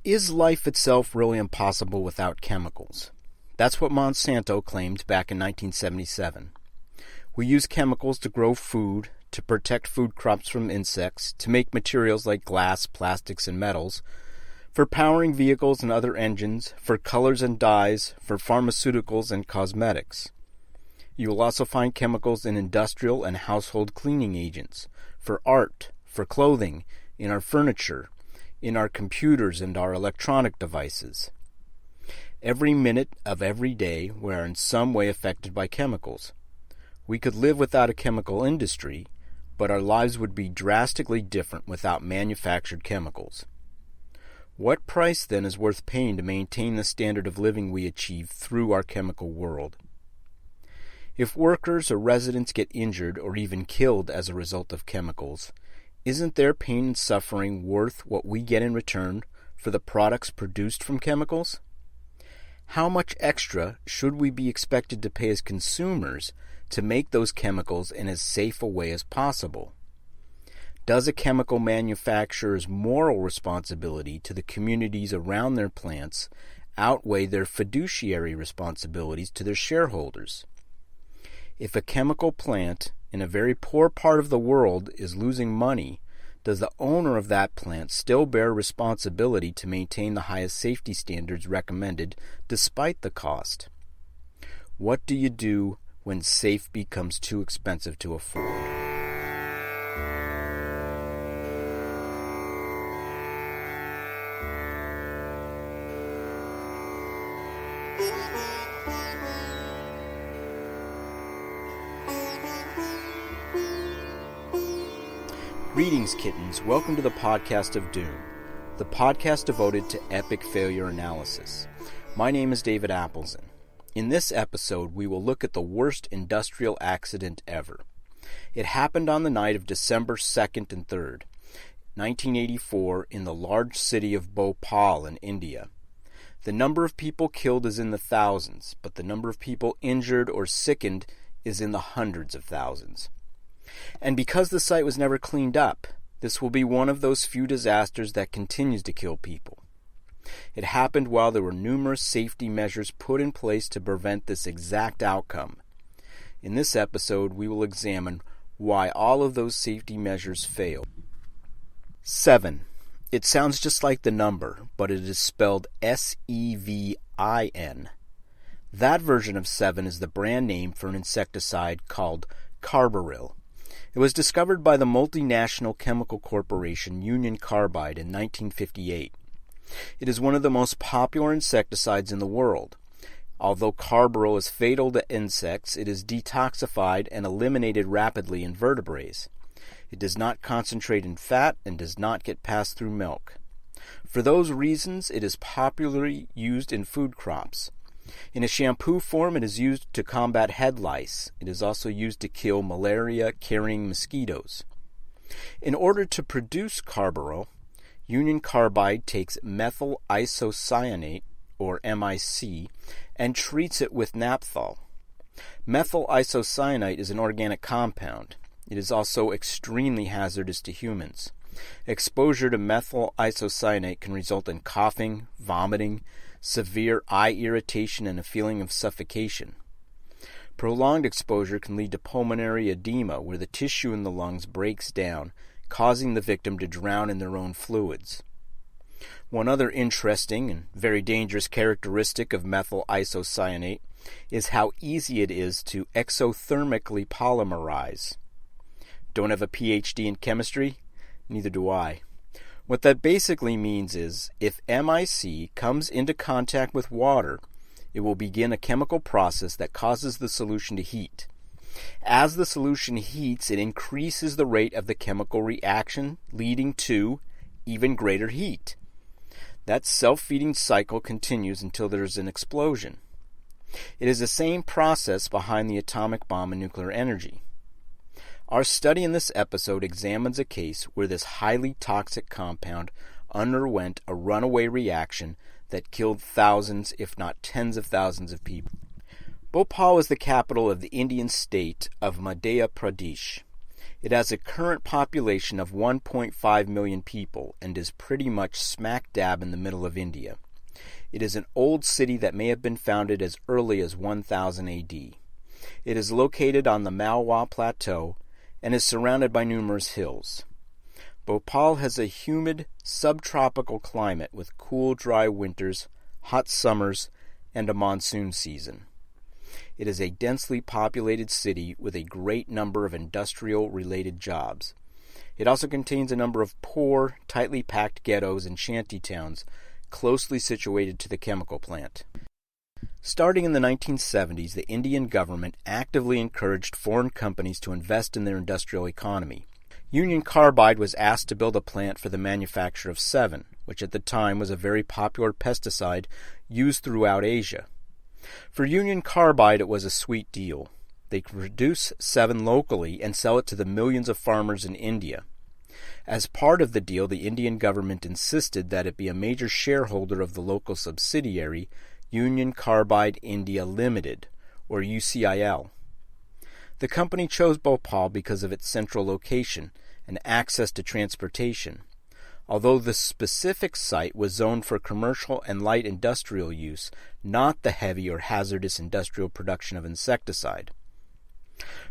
Is life itself really impossible without chemicals? That's what Monsanto claimed back in 1977. We use chemicals to grow food, to protect food crops from insects, to make materials like glass, plastics, and metals, for powering vehicles and other engines, for colors and dyes, for pharmaceuticals and cosmetics. You will also find chemicals in industrial and household cleaning agents, for art, for clothing, in our furniture, in our computers and our electronic devices. Every minute of every day we are in some way affected by chemicals. We could live without a chemical industry, but our lives would be drastically different without manufactured chemicals. What price, then, is worth paying to maintain the standard of living we achieve through our chemical world? If workers or residents get injured or even killed as a result of chemicals, isn't their pain and suffering worth what we get in return for the products produced from chemicals? How much extra should we be expected to pay as consumers to make those chemicals in as safe a way as possible? Does a chemical manufacturer's moral responsibility to the communities around their plants outweigh their fiduciary responsibilities to their shareholders? If a chemical plant in a very poor part of the world is losing money, does the owner of that plant still bear responsibility to maintain the highest safety standards recommended despite the cost? What do you do when safe becomes too expensive to afford? Greetings, kittens. Welcome to the Podcast of Doom, the podcast devoted to epic failure analysis. My name is David Appleson. In this episode, we will look at the worst industrial accident ever. It happened on the night of December 2nd and 3rd, 1984, in the large city of Bhopal in India. The number of people killed is in the thousands, but the number of people injured or sickened is in the hundreds of thousands. And because the site was never cleaned up, this will be one of those few disasters that continues to kill people. It happened while there were numerous safety measures put in place to prevent this exact outcome. In this episode, we will examine why all of those safety measures failed. 7. It sounds just like the number, but it is spelled S-E-V-I-N. That version of 7 is the brand name for an insecticide called carbaryl. It was discovered by the multinational chemical corporation Union Carbide in 1958. It is one of the most popular insecticides in the world. Although carbaryl is fatal to insects, it is detoxified and eliminated rapidly in vertebrates. It does not concentrate in fat and does not get passed through milk. For those reasons, it is popularly used in food crops. In a shampoo form, it is used to combat head lice. It is also used to kill malaria-carrying mosquitoes. In order to produce carbaryl, Union Carbide takes methyl isocyanate, or MIC, and treats it with naphthol. Methyl isocyanate is an organic compound. It is also extremely hazardous to humans. Exposure to methyl isocyanate can result in coughing, vomiting, severe eye irritation, and a feeling of suffocation. Prolonged exposure can lead to pulmonary edema, where the tissue in the lungs breaks down, causing the victim to drown in their own fluids. One other interesting and very dangerous characteristic of methyl isocyanate is how easy it is to exothermically polymerize. Don't have a PhD in chemistry? Neither do I. What that basically means is, if MIC comes into contact with water, it will begin a chemical process that causes the solution to heat. As the solution heats, it increases the rate of the chemical reaction, leading to even greater heat. That self-feeding cycle continues until there is an explosion. It is the same process behind the atomic bomb and nuclear energy. Our study in this episode examines a case where this highly toxic compound underwent a runaway reaction that killed thousands, if not tens of thousands of people. Bhopal is the capital of the Indian state of Madhya Pradesh. It has a current population of 1.5 million people and is pretty much smack dab in the middle of India. It is an old city that may have been founded as early as 1000 AD. It is located on the Malwa Plateau and is surrounded by numerous hills. Bhopal has a humid, subtropical climate with cool, dry winters, hot summers, and a monsoon season. It is a densely populated city with a great number of industrial-related jobs. It also contains a number of poor, tightly packed ghettos and shanty towns closely situated to the chemical plant. Starting in the 1970s, the Indian government actively encouraged foreign companies to invest in their industrial economy. Union Carbide was asked to build a plant for the manufacture of 7, which at the time was a very popular pesticide used throughout Asia. For Union Carbide, it was a sweet deal. They could produce 7 locally and sell it to the millions of farmers in India. As part of the deal, the Indian government insisted that it be a major shareholder of the local subsidiary, Union Carbide India Limited, or UCIL. The company chose Bhopal because of its central location and access to transportation. Although the specific site was zoned for commercial and light industrial use, not the heavy or hazardous industrial production of insecticide.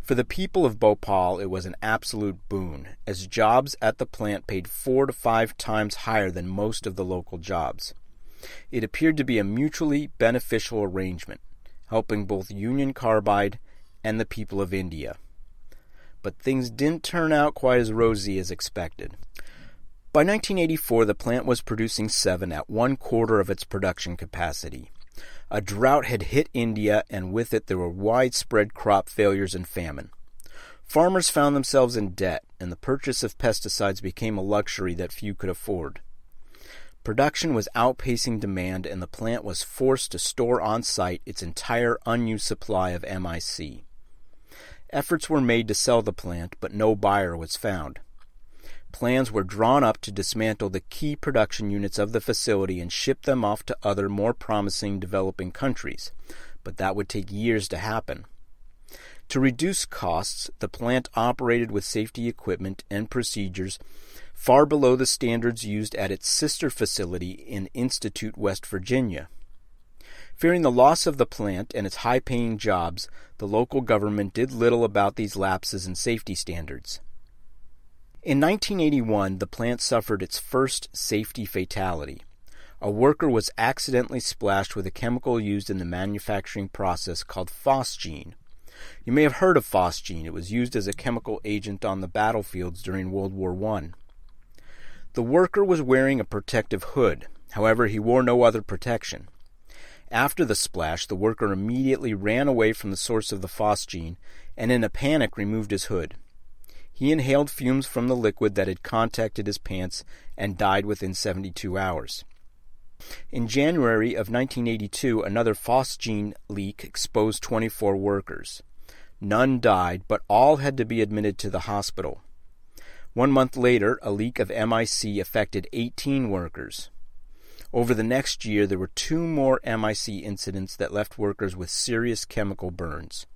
For the people of Bhopal, it was an absolute boon, as jobs at the plant paid 4 to 5 times higher than most of the local jobs. It appeared to be a mutually beneficial arrangement, helping both Union Carbide and the people of India. But things didn't turn out quite as rosy as expected. By 1984, the plant was producing 7 at 1/4 of its production capacity. A drought had hit India, and with it there were widespread crop failures and famine. Farmers found themselves in debt, and the purchase of pesticides became a luxury that few could afford. Production was outpacing demand, and the plant was forced to store on site its entire unused supply of MIC. Efforts were made to sell the plant, but no buyer was found. Plans were drawn up to dismantle the key production units of the facility and ship them off to other more promising developing countries, but that would take years to happen. To reduce costs, the plant operated with safety equipment and procedures far below the standards used at its sister facility in Institute, West Virginia. Fearing the loss of the plant and its high-paying jobs, the local government did little about these lapses in safety standards. In 1981, the plant suffered its first safety fatality. A worker was accidentally splashed with a chemical used in the manufacturing process called phosgene. You may have heard of phosgene. It was used as a chemical agent on the battlefields during World War I. The worker was wearing a protective hood. However, he wore no other protection. After the splash, the worker immediately ran away from the source of the phosgene and in a panic removed his hood. He inhaled fumes from the liquid that had contacted his pants and died within 72 hours. In January of 1982, another phosgene leak exposed 24 workers. None died, but all had to be admitted to the hospital. 1 month later, a leak of MIC affected 18 workers. Over the next year, there were 2 more MIC incidents that left workers with serious chemical burns.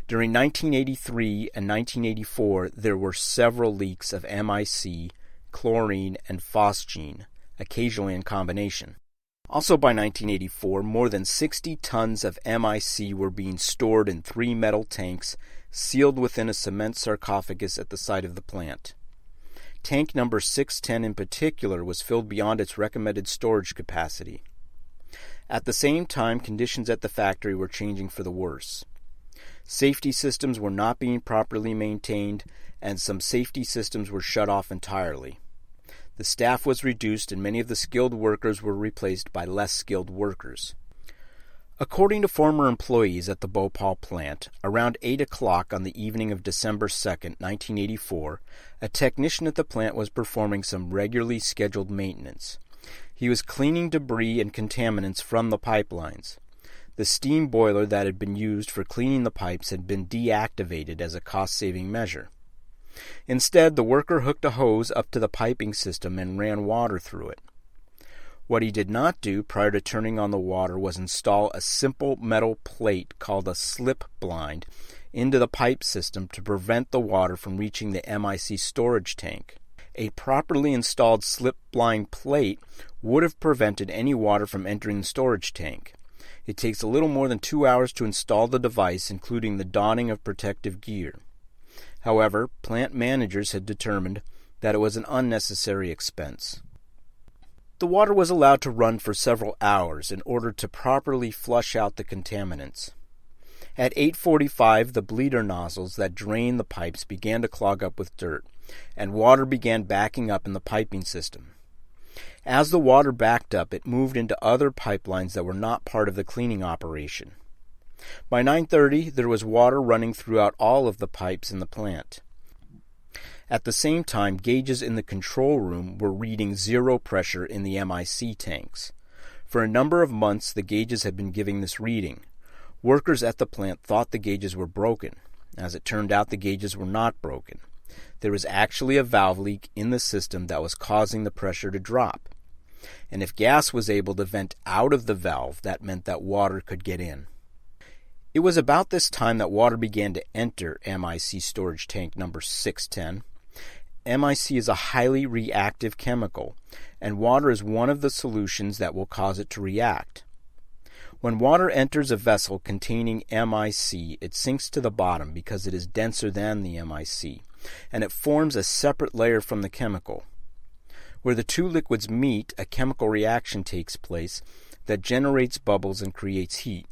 During 1983 and 1984, there were several leaks of MIC, chlorine, and phosgene, occasionally in combination. Also by 1984, more than 60 tons of MIC were being stored in 3 metal tanks sealed within a cement sarcophagus at the site of the plant. Tank number 610 in particular was filled beyond its recommended storage capacity. At the same time, conditions at the factory were changing for the worse. Safety systems were not being properly maintained, and some safety systems were shut off entirely. The staff was reduced, and many of the skilled workers were replaced by less skilled workers. According to former employees at the Bhopal plant, around 8 o'clock on the evening of December 2, 1984, a technician at the plant was performing some regularly scheduled maintenance. He was cleaning debris and contaminants from the pipelines. The steam boiler that had been used for cleaning the pipes had been deactivated as a cost-saving measure. Instead, the worker hooked a hose up to the piping system and ran water through it. What he did not do prior to turning on the water was install a simple metal plate called a slip blind into the pipe system to prevent the water from reaching the MIC storage tank. A properly installed slip-blind plate would have prevented any water from entering the storage tank. It takes a little more than 2 hours to install the device, including the donning of protective gear. However, plant managers had determined that it was an unnecessary expense. The water was allowed to run for several hours in order to properly flush out the contaminants. At 8:45, the bleeder nozzles that drain the pipes began to clog up with dirt, and water began backing up in the piping system. As the water backed up, it moved into other pipelines that were not part of the cleaning operation. By 9:30, there was water running throughout all of the pipes in the plant. At the same time, gauges in the control room were reading zero pressure in the MIC tanks. For a number of months, the gauges had been giving this reading. Workers at the plant thought the gauges were broken. As it turned out, the gauges were not broken. There was actually a valve leak in the system that was causing the pressure to drop. And if gas was able to vent out of the valve, that meant that water could get in. It was about this time that water began to enter MIC storage tank number 610. MIC is a highly reactive chemical, and water is one of the solutions that will cause it to react. When water enters a vessel containing MIC, it sinks to the bottom because it is denser than the MIC, and it forms a separate layer from the chemical. Where the two liquids meet, a chemical reaction takes place that generates bubbles and creates heat.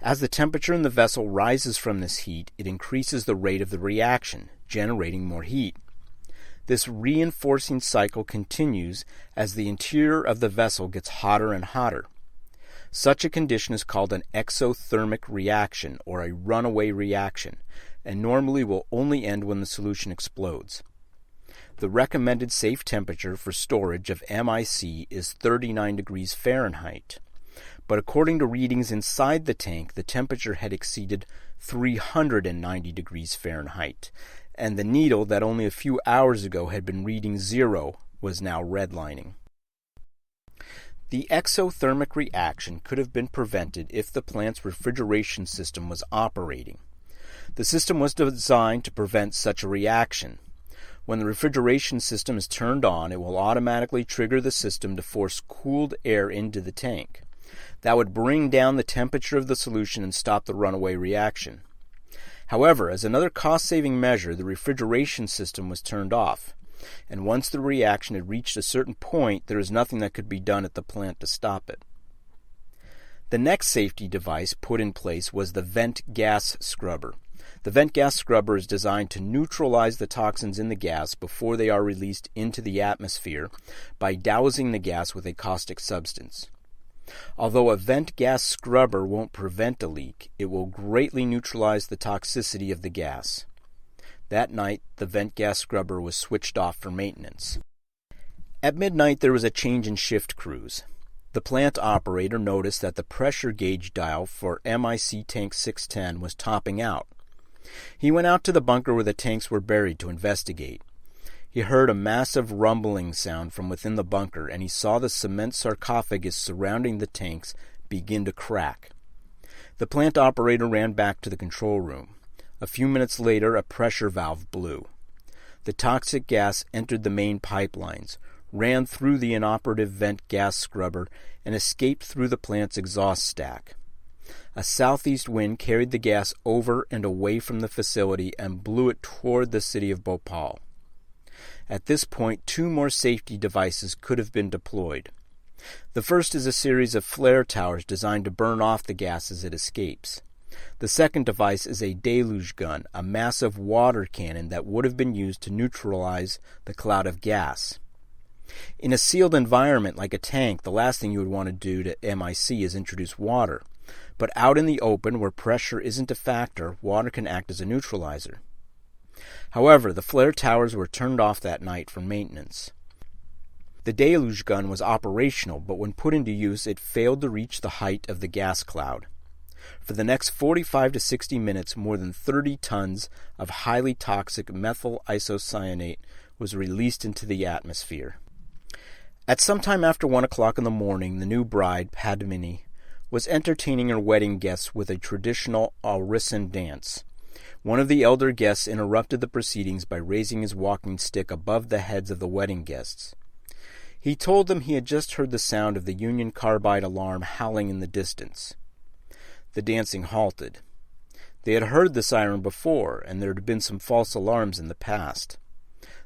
As the temperature in the vessel rises from this heat, it increases the rate of the reaction, generating more heat. This reinforcing cycle continues as the interior of the vessel gets hotter and hotter. Such a condition is called an exothermic reaction or a runaway reaction, and normally will only end when the solution explodes. The recommended safe temperature for storage of MIC is 39 degrees Fahrenheit. But according to readings inside the tank, the temperature had exceeded 390 degrees Fahrenheit, and the needle that only a few hours ago had been reading 0 was now redlining. The exothermic reaction could have been prevented if the plant's refrigeration system was operating. The system was designed to prevent such a reaction. When the refrigeration system is turned on, it will automatically trigger the system to force cooled air into the tank. That would bring down the temperature of the solution and stop the runaway reaction. However, as another cost-saving measure, the refrigeration system was turned off, and once the reaction had reached a certain point, there was nothing that could be done at the plant to stop it. The next safety device put in place was the vent gas scrubber. The vent gas scrubber is designed to neutralize the toxins in the gas before they are released into the atmosphere by dousing the gas with a caustic substance. Although a vent gas scrubber won't prevent a leak, it will greatly neutralize the toxicity of the gas. That night, the vent gas scrubber was switched off for maintenance. At midnight, there was a change in shift crews. The plant operator noticed that the pressure gauge dial for MIC tank 610 was topping out. He went out to the bunker where the tanks were buried to investigate. He heard a massive rumbling sound from within the bunker, and he saw the cement sarcophagus surrounding the tanks begin to crack. The plant operator ran back to the control room. A few minutes later, a pressure valve blew. The toxic gas entered the main pipelines, ran through the inoperative vent gas scrubber, and escaped through the plant's exhaust stack. A southeast wind carried the gas over and away from the facility and blew it toward the city of Bhopal. At this point, 2 more safety devices could have been deployed. The first is a series of flare towers designed to burn off the gas as it escapes. The second device is a deluge gun, a massive water cannon that would have been used to neutralize the cloud of gas. In a sealed environment like a tank, the last thing you would want to do to MIC is introduce water. But out in the open, where pressure isn't a factor, water can act as a neutralizer. However, the flare towers were turned off that night for maintenance. The deluge gun was operational, but when put into use, it failed to reach the height of the gas cloud. For the next 45 to 60 minutes, more than 30 tons of highly toxic methyl isocyanate was released into the atmosphere. At some time after 1 o'clock in the morning, the new bride, Padmini, was entertaining her wedding guests with a traditional Aurisan dance. One of the elder guests interrupted the proceedings by raising his walking stick above the heads of the wedding guests. He told them he had just heard the sound of the Union Carbide alarm howling in the distance. The dancing halted. They had heard the siren before, and there had been some false alarms in the past.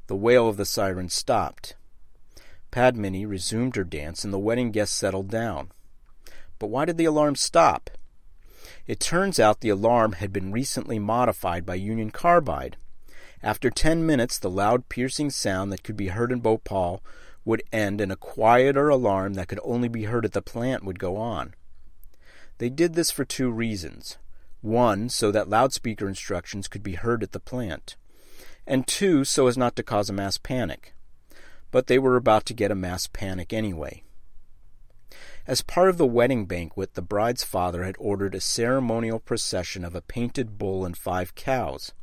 The wail of the siren stopped. Padmini resumed her dance, and the wedding guests settled down. But why did the alarm stop? It turns out the alarm had been recently modified by Union Carbide. After 10 minutes, the loud, piercing sound that could be heard in Bhopal would end, and a quieter alarm that could only be heard at the plant would go on. They did this for 2 reasons. 1, so that loudspeaker instructions could be heard at the plant, and 2, so as not to cause a mass panic. But they were about to get a mass panic anyway. As part of the wedding banquet, the bride's father had ordered a ceremonial procession of a painted bull and 5 cows.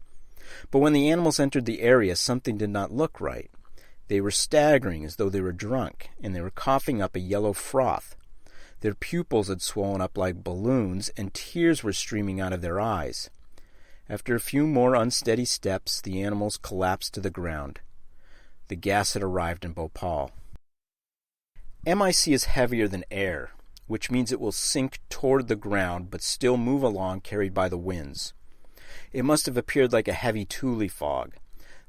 But when the animals entered the area, something did not look right. They were staggering as though they were drunk, and they were coughing up a yellow froth. Their pupils had swollen up like balloons, and tears were streaming out of their eyes. After a few more unsteady steps, the animals collapsed to the ground. The gas had arrived in Bhopal. MIC is heavier than air, which means it will sink toward the ground but still move along carried by the winds. It must have appeared like a heavy tule fog.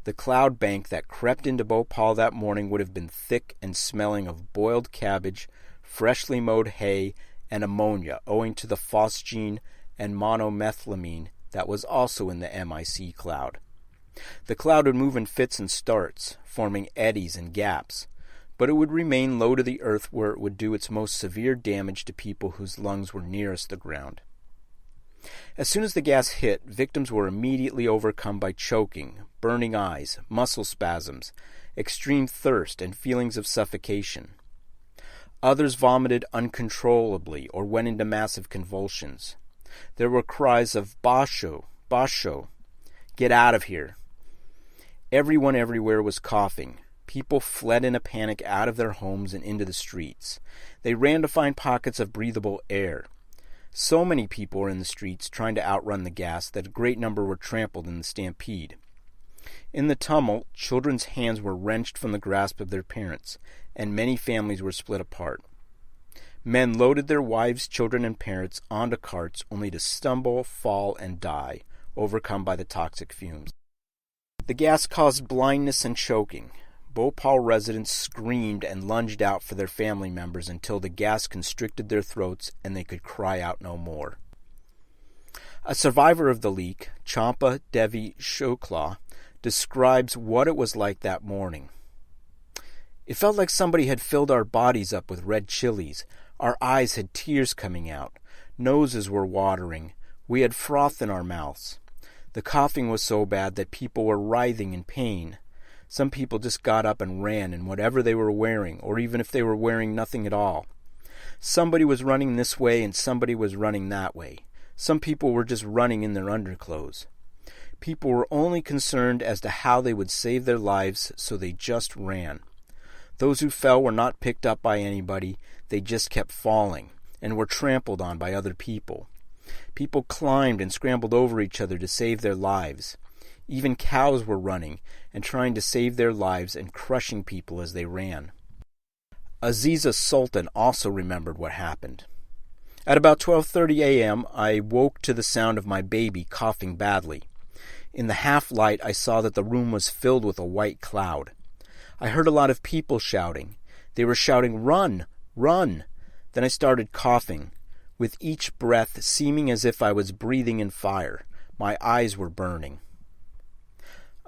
The cloud bank that crept into Bhopal that morning would have been thick and smelling of boiled cabbage, freshly mowed hay, and ammonia, owing to the phosgene and monomethylamine that was also in the MIC cloud. The cloud would move in fits and starts, forming eddies and gaps, but it would remain low to the earth where it would do its most severe damage to people whose lungs were nearest the ground. As soon as the gas hit, victims were immediately overcome by choking, burning eyes, muscle spasms, extreme thirst, and feelings of suffocation. Others vomited uncontrollably or went into massive convulsions. There were cries of "Basho, Basho, get out of here." Everyone everywhere was coughing. People fled in a panic out of their homes and into the streets. They ran to find pockets of breathable air. So many people were in the streets trying to outrun the gas that a great number were trampled in the stampede. In the tumult, children's hands were wrenched from the grasp of their parents, and many families were split apart. Men loaded their wives, children, and parents onto carts only to stumble, fall, and die, overcome by the toxic fumes. The gas caused blindness and choking. Bhopal residents screamed and lunged out for their family members until the gas constricted their throats and they could cry out no more. A survivor of the leak, Champa Devi Shukla, describes what it was like that morning. "It felt like somebody had filled our bodies up with red chilies. Our eyes had tears coming out. Noses were watering. We had froth in our mouths. The coughing was so bad that people were writhing in pain. Some people just got up and ran in whatever they were wearing, or even if they were wearing nothing at all. Somebody was running this way and somebody was running that way. Some people were just running in their underclothes. People were only concerned as to how they would save their lives, so they just ran. Those who fell were not picked up by anybody, they just kept falling, and were trampled on by other people. People climbed and scrambled over each other to save their lives. Even cows were running and trying to save their lives and crushing people as they ran." Aziza Sultan also remembered what happened. "At about 12:30 a.m., I woke to the sound of my baby coughing badly. In the half-light, I saw that the room was filled with a white cloud. I heard a lot of people shouting. They were shouting, 'Run! Run!' Then I started coughing, with each breath seeming as if I was breathing in fire. My eyes were burning."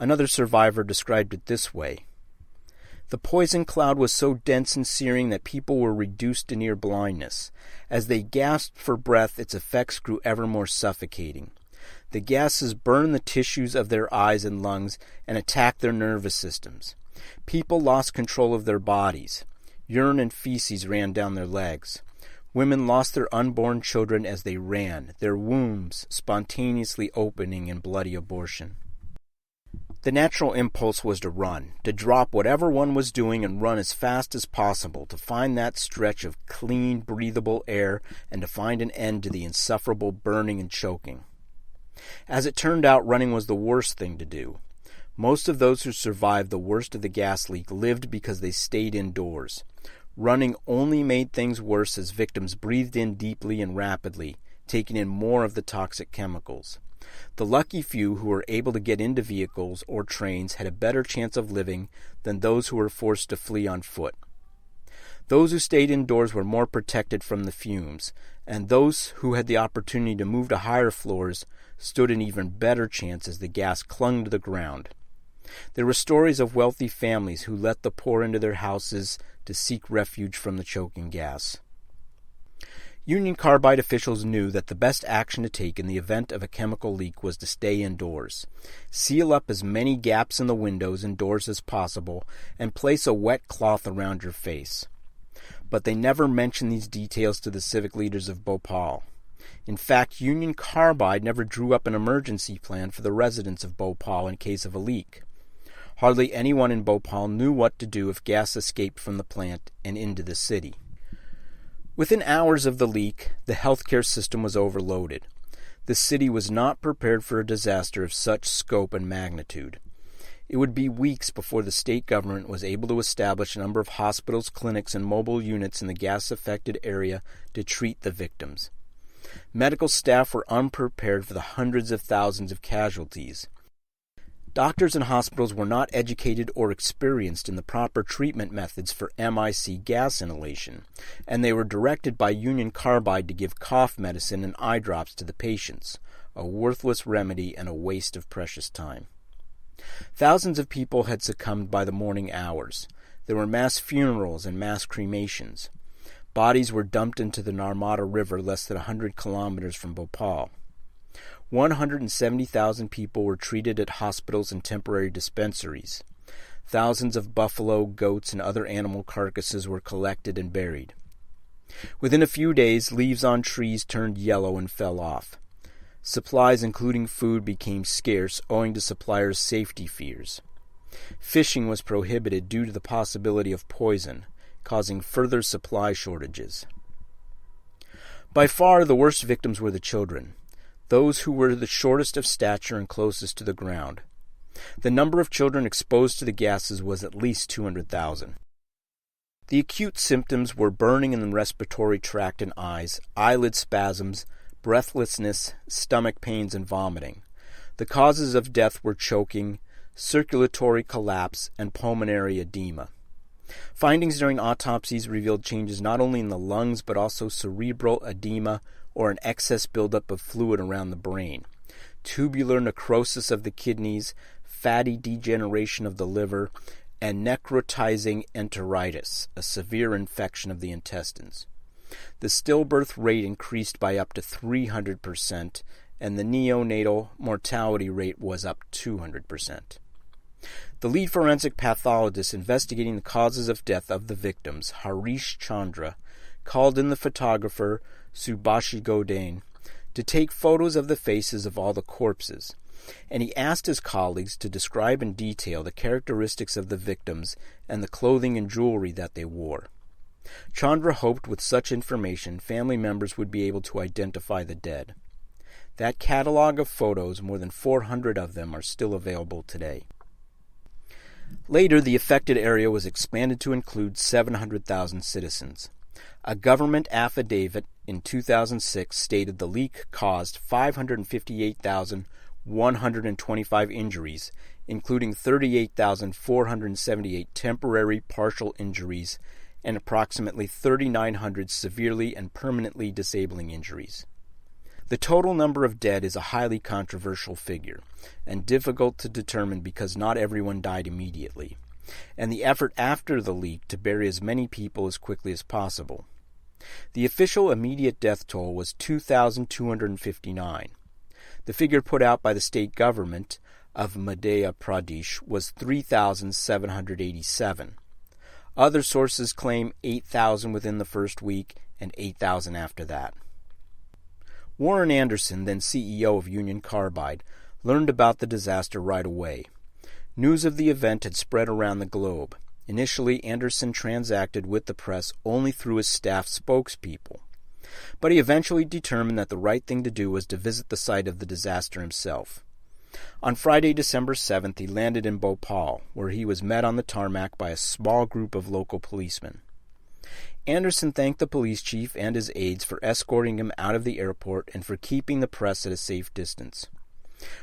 Another survivor described it this way: "The poison cloud was so dense and searing that people were reduced to near blindness. As they gasped for breath, its effects grew ever more suffocating. The gases burned the tissues of their eyes and lungs and attacked their nervous systems. People lost control of their bodies. Urine and feces ran down their legs. Women lost their unborn children as they ran, their wombs spontaneously opening in bloody abortion." The natural impulse was to run, to drop whatever one was doing and run as fast as possible, to find that stretch of clean, breathable air, and to find an end to the insufferable burning and choking. As it turned out, running was the worst thing to do. Most of those who survived the worst of the gas leak lived because they stayed indoors. Running only made things worse as victims breathed in deeply and rapidly, taking in more of the toxic chemicals. The lucky few who were able to get into vehicles or trains had a better chance of living than those who were forced to flee on foot. Those who stayed indoors were more protected from the fumes, and those who had the opportunity to move to higher floors stood an even better chance as the gas clung to the ground. There were stories of wealthy families who let the poor into their houses to seek refuge from the choking gas. Union Carbide officials knew that the best action to take in the event of a chemical leak was to stay indoors. Seal up as many gaps in the windows and doors as possible, and place a wet cloth around your face. But they never mentioned these details to the civic leaders of Bhopal. In fact, Union Carbide never drew up an emergency plan for the residents of Bhopal in case of a leak. Hardly anyone in Bhopal knew what to do if gas escaped from the plant and into the city. Within hours of the leak, the healthcare system was overloaded. The city was not prepared for a disaster of such scope and magnitude. It would be weeks before the state government was able to establish a number of hospitals, clinics, and mobile units in the gas-affected area to treat the victims. Medical staff were unprepared for the hundreds of thousands of casualties. Doctors and hospitals were not educated or experienced in the proper treatment methods for MIC gas inhalation, and they were directed by Union Carbide to give cough medicine and eye drops to the patients, a worthless remedy and a waste of precious time. Thousands of people had succumbed by the morning hours. There were mass funerals and mass cremations. Bodies were dumped into the Narmada River less than 100 kilometers from Bhopal. 170,000 people were treated at hospitals and temporary dispensaries. Thousands of buffalo, goats, and other animal carcasses were collected and buried. Within a few days, leaves on trees turned yellow and fell off. Supplies, including food, became scarce owing to suppliers' safety fears. Fishing was prohibited due to the possibility of poison, causing further supply shortages. By far, the worst victims were the children, those who were the shortest of stature and closest to the ground. The number of children exposed to the gases was at least 200,000. The acute symptoms were burning in the respiratory tract and eyes, eyelid spasms, breathlessness, stomach pains, and vomiting. The causes of death were choking, circulatory collapse, and pulmonary edema. Findings during autopsies revealed changes not only in the lungs but also cerebral edema or an excess buildup of fluid around the brain, tubular necrosis of the kidneys, fatty degeneration of the liver, and necrotizing enteritis, a severe infection of the intestines. The stillbirth rate increased by up to 300%, and the neonatal mortality rate was up 200%. The lead forensic pathologist investigating the causes of death of the victims, Harish Chandra, called in the photographer Subhashi Godane to take photos of the faces of all the corpses, and he asked his colleagues to describe in detail the characteristics of the victims and the clothing and jewelry that they wore. Chandra hoped with such information family members would be able to identify the dead. That catalog of photos, more than 400 of them, are still available today. Later, the affected area was expanded to include 700,000 citizens. A government affidavit in 2006 stated the leak caused 558,125 injuries, including 38,478 temporary partial injuries and approximately 3,900 severely and permanently disabling injuries. The total number of dead is a highly controversial figure, and difficult to determine because not everyone died immediately, and the effort after the leak to bury as many people as quickly as possible. The official immediate death toll was 2,259. The figure put out by the state government of Madhya Pradesh was 3,787. Other sources claim 8,000 within the first week and 8,000 after that. Warren Anderson, then CEO of Union Carbide, learned about the disaster right away. News of the event had spread around the globe. Initially, Anderson transacted with the press only through his staff spokespeople, but he eventually determined that the right thing to do was to visit the site of the disaster himself. On Friday, December 7th, he landed in Bhopal, where he was met on the tarmac by a small group of local policemen. Anderson thanked the police chief and his aides for escorting him out of the airport and for keeping the press at a safe distance.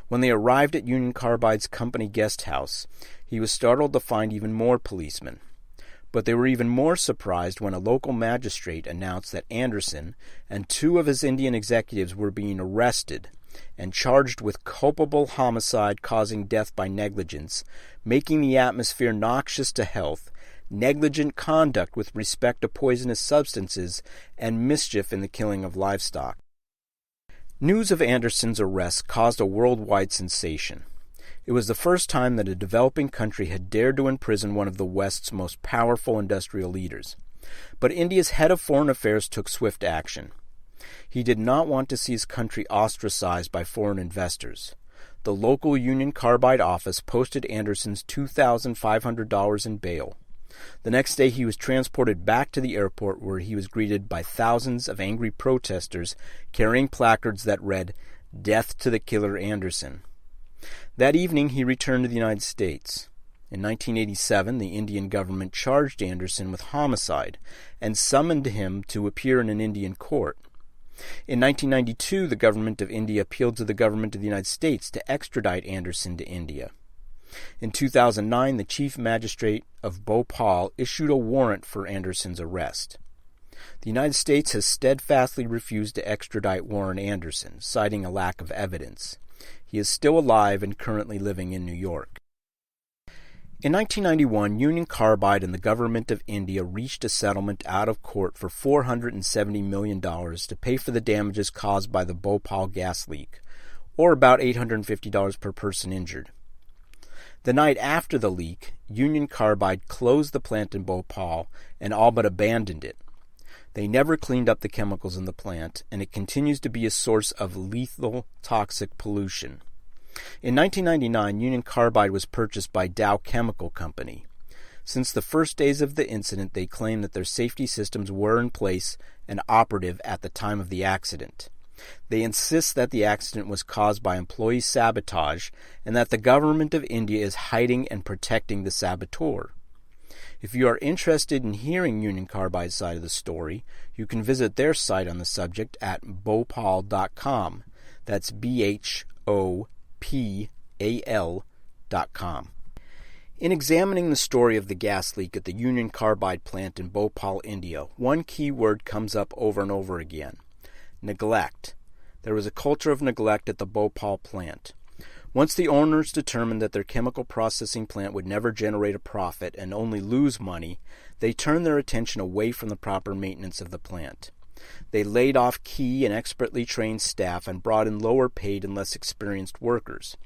When they arrived at Union Carbide's company guest house, he was startled to find even more policemen. But they were even more surprised when a local magistrate announced that Anderson and 2 of his Indian executives were being arrested and charged with culpable homicide causing death by negligence, making the atmosphere noxious to health, negligent conduct with respect to poisonous substances, and mischief in the killing of livestock. News of Anderson's arrest caused a worldwide sensation. It was the first time that a developing country had dared to imprison one of the West's most powerful industrial leaders. But India's head of foreign affairs took swift action. He did not want to see his country ostracized by foreign investors. The local Union Carbide office posted Anderson's $2,500 in bail. The next day he was transported back to the airport, where he was greeted by thousands of angry protesters carrying placards that read, "Death to the Killer Anderson." That evening he returned to the United States. In 1987, the Indian government charged Anderson with homicide and summoned him to appear in an Indian court. In 1992, the government of India appealed to the government of the United States to extradite Anderson to India. In 2009, the chief magistrate of Bhopal issued a warrant for Anderson's arrest. The United States has steadfastly refused to extradite Warren Anderson, citing a lack of evidence. He is still alive and currently living in New York. In 1991, Union Carbide and the government of India reached a settlement out of court for $470 million to pay for the damages caused by the Bhopal gas leak, or about $850 per person injured. The night after the leak, Union Carbide closed the plant in Bhopal and all but abandoned it. They never cleaned up the chemicals in the plant, and it continues to be a source of lethal, toxic pollution. In 1999, Union Carbide was purchased by Dow Chemical Company. Since the first days of the incident, they claimed that their safety systems were in place and operative at the time of the accident. They insist that the accident was caused by employee sabotage and that the government of India is hiding and protecting the saboteur. If you are interested in hearing Union Carbide's side of the story, you can visit their site on the subject at bhopal.com. That's BHOPAL.com. In examining the story of the gas leak at the Union Carbide plant in Bhopal, India, one key word comes up over and over again: neglect. There was a culture of neglect at the Bhopal plant. Once the owners determined that their chemical processing plant would never generate a profit and only lose money, they turned their attention away from the proper maintenance of the plant. They laid off key and expertly trained staff and brought in lower-paid and less experienced workers.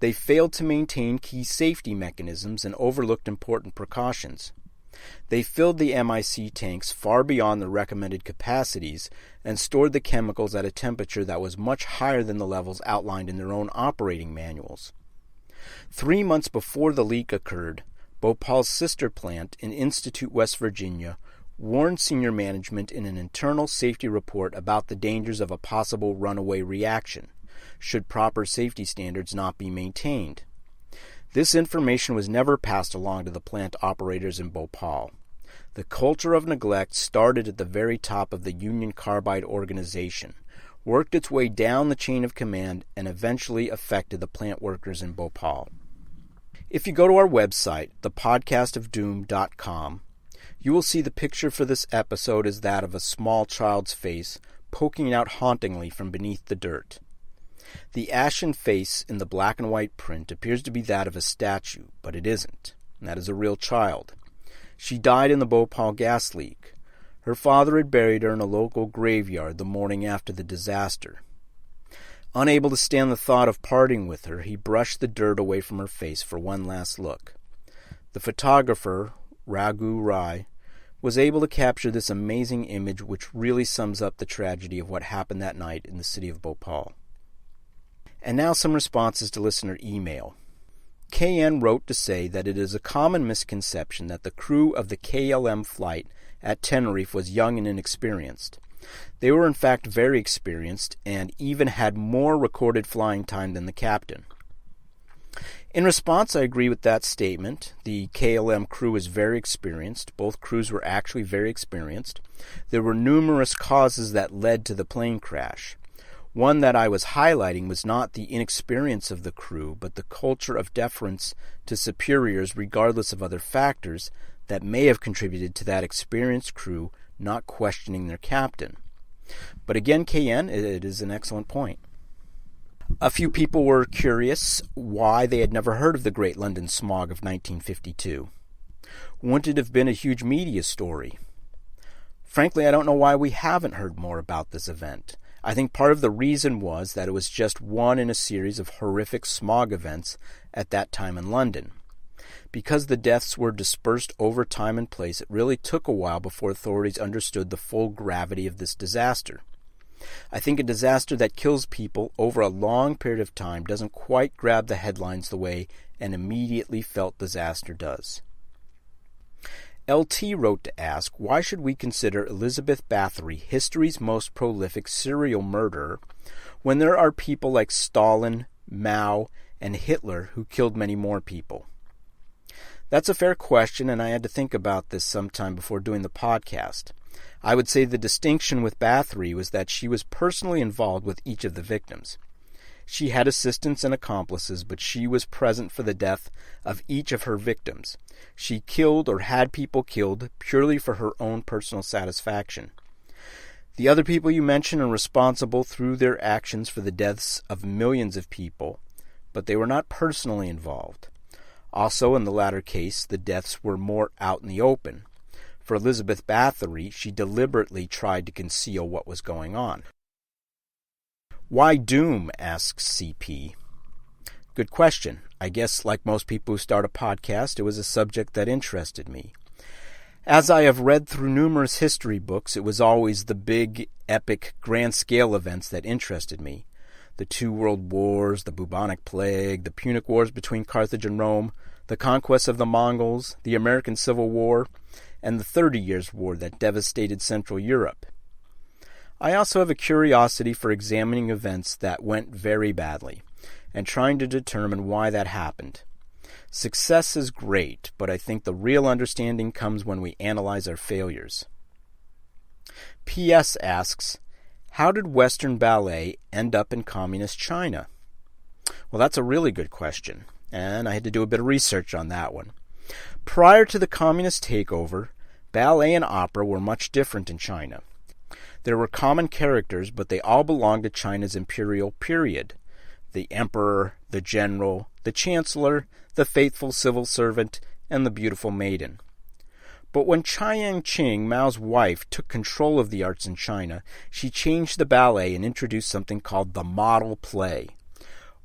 They failed to maintain key safety mechanisms and overlooked important precautions. They filled the MIC tanks far beyond the recommended capacities and stored the chemicals at a temperature that was much higher than the levels outlined in their own operating manuals. 3 months before the leak occurred, Bhopal's sister plant in Institute, West Virginia, warned senior management in an internal safety report about the dangers of a possible runaway reaction, should proper safety standards not be maintained. This information was never passed along to the plant operators in Bhopal. The culture of neglect started at the very top of the Union Carbide organization, worked its way down the chain of command, and eventually affected the plant workers in Bhopal. If you go to our website, thepodcastofdoom.com, you will see the picture for this episode is that of a small child's face poking out hauntingly from beneath the dirt. The ashen face in the black and white print appears to be that of a statue, but it isn't. That is a real child. She died in the Bhopal gas leak. Her father had buried her in a local graveyard the morning after the disaster. Unable to stand the thought of parting with her, he brushed the dirt away from her face for one last look. The photographer, Raghu Rai, was able to capture this amazing image, which really sums up the tragedy of what happened that night in the city of Bhopal. And now some responses to listener email. KN wrote to say that it is a common misconception that the crew of the KLM flight at Tenerife was young and inexperienced. They were in fact very experienced and even had more recorded flying time than the captain. In response, I agree with that statement. The KLM crew is very experienced. Both crews were actually very experienced. There were numerous causes that led to the plane crash. One that I was highlighting was not the inexperience of the crew, but the culture of deference to superiors regardless of other factors that may have contributed to that experienced crew not questioning their captain. But again, KN, it is an excellent point. A few people were curious why they had never heard of the Great London Smog of 1952. Wouldn't it have been a huge media story? Frankly, I don't know why we haven't heard more about this event. I think part of the reason was that it was just one in a series of horrific smog events at that time in London. Because the deaths were dispersed over time and place, it really took a while before authorities understood the full gravity of this disaster. I think a disaster that kills people over a long period of time doesn't quite grab the headlines the way an immediately felt disaster does. LT wrote to ask, why should we consider Elizabeth Bathory history's most prolific serial murderer when there are people like Stalin, Mao, and Hitler who killed many more people? That's a fair question, and I had to think about this sometime before doing the podcast. I would say the distinction with Bathory was that she was personally involved with each of the victims. She had assistants and accomplices, but she was present for the death of each of her victims. She killed or had people killed purely for her own personal satisfaction. The other people you mention are responsible through their actions for the deaths of millions of people, but they were not personally involved. Also, in the latter case, the deaths were more out in the open. For Elizabeth Bathory, she deliberately tried to conceal what was going on. Why doom? Asks CP. Good question. I guess, like most people who start a podcast, it was a subject that interested me. As I have read through numerous history books, it was always the big, epic, grand-scale events that interested me. The 2 world wars, the bubonic plague, the Punic Wars between Carthage and Rome, the conquest of the Mongols, the American Civil War, and the 30 Years' War that devastated Central Europe. I also have a curiosity for examining events that went very badly, and trying to determine why that happened. Success is great, but I think the real understanding comes when we analyze our failures. P.S. asks, how did Western ballet end up in communist China? Well, that's a really good question, and I had to do a bit of research on that one. Prior to the communist takeover, ballet and opera were much different in China. There were common characters, but they all belonged to China's imperial period. The emperor, the general, the chancellor, the faithful civil servant, and the beautiful maiden. But when Chiang Ching, Mao's wife, took control of the arts in China, she changed the ballet and introduced something called the model play.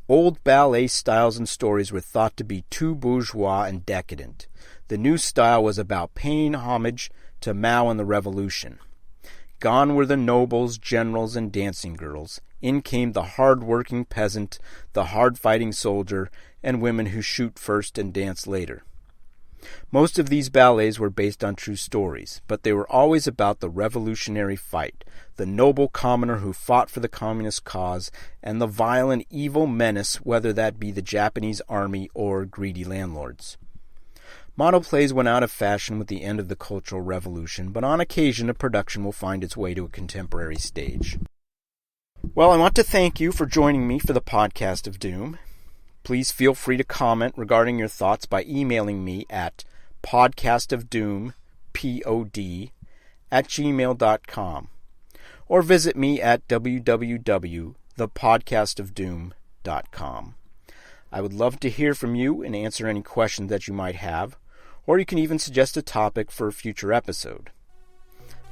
Old ballet styles and stories were thought to be too bourgeois and decadent. The new style was about paying homage to Mao and the revolution. Gone were the nobles, generals, and dancing girls. In came the hard-working peasant, the hard-fighting soldier, and women who shoot first and dance later. Most of these ballets were based on true stories, but they were always about the revolutionary fight, the noble commoner who fought for the communist cause, and the violent, evil menace, whether that be the Japanese army or greedy landlords. Model plays went out of fashion with the end of the Cultural Revolution, but on occasion a production will find its way to a contemporary stage. Well, I want to thank you for joining me for the Podcast of Doom. Please feel free to comment regarding your thoughts by emailing me at podcastofdoompod@gmail.com or visit me at www.thepodcastofdoom.com. I would love to hear from you and answer any questions that you might have, or you can even suggest a topic for a future episode.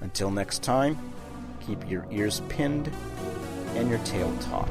Until next time, keep your ears pinned and your tail taut.